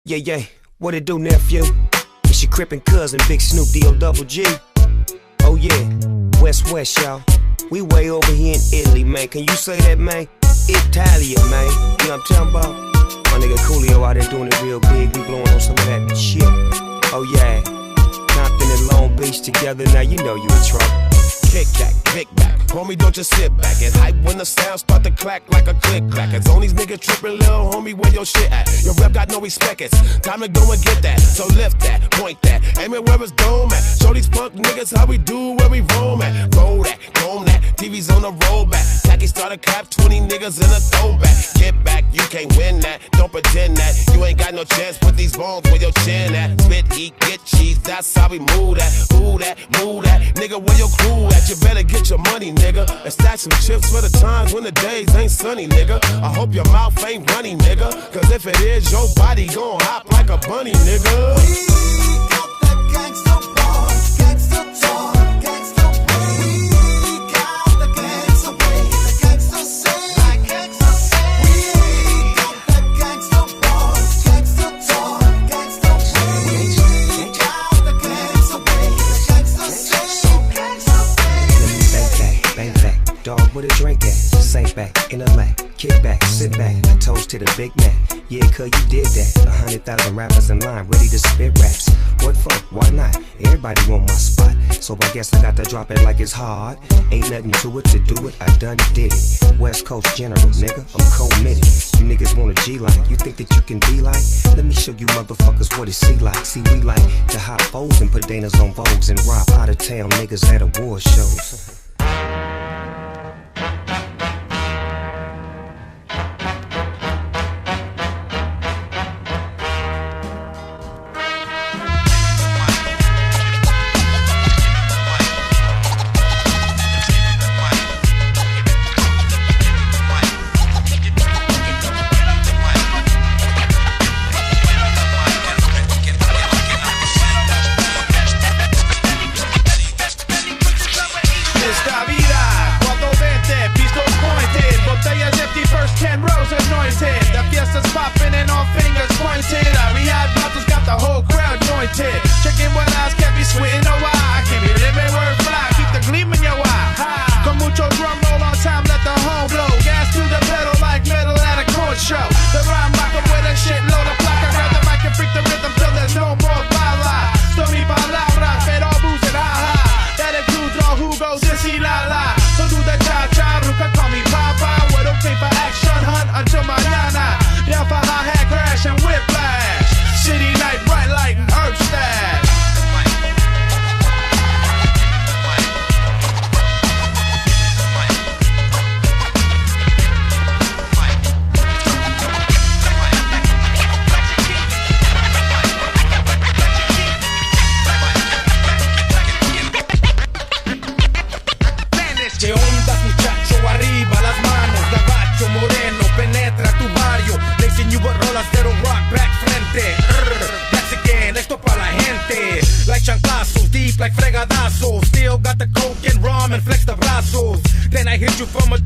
Yeah, what it do, nephew? It's your crippin' cousin, Big Snoop D-O-double-G. Oh yeah, West, y'all. We way over here in Italy, man. Can you say that, man? Italia, man. You know what I'm talking about? My nigga Coolio out there doing it real big. We blowing on some of that shit. Oh yeah, Compton and Long Beach together. Now you know you in trouble. Kick back, big back, homie, don't just sit back and hype when the sound start to clack like a click clack. It's on these niggas trippin', little homie, where your shit at? Your rep got no respect, it's time to go and get that. So lift that, point that, aim it where it's dome at. Show these punk niggas how we do where we roam at. Roll that, comb that, TV's on the rollback. Tacky starter clap, 20 niggas in a throwback. Get back, you can't win that, don't pretend that. You ain't got no chance, put these bones where your chin at. Spit, eat, get cheese, that's how we move that. Move that, nigga, where your crew at? You better get your money, nigga, and stack some chips for the times when the days ain't sunny, nigga. I hope your mouth ain't runny, nigga, cause if it is, your body gon' hop like a bunny, nigga. We got that gangsta ball, gangsta talk, gangsta way. We got the gangsta way, the gangsta say, like gangsta say. We got that gangsta ball, gangsta talk, gangsta way. We got the gangsta way, the gangsta say, so gangsta way. Bang back, dog, where the drink at? Sink back, in the lap, kick back, sit back, a toast to the Big Mac. Yeah, cuz you did that. 100,000 rappers in line, ready to spit raps. What for? Why not? Everybody want my spot, so I guess I got to drop it like it's hard. Ain't nothing to it, to do it, I done did it. West Coast General, nigga, I'm committed. You niggas want a G-like, you think that you can be like? Let me show you motherfuckers what it see like. See, we like to hop foes and put Danas on Vogues and rob out of town niggas at award shows. Like fregadazos, still got the coke and rum and flex the brazos. Then I hit you from a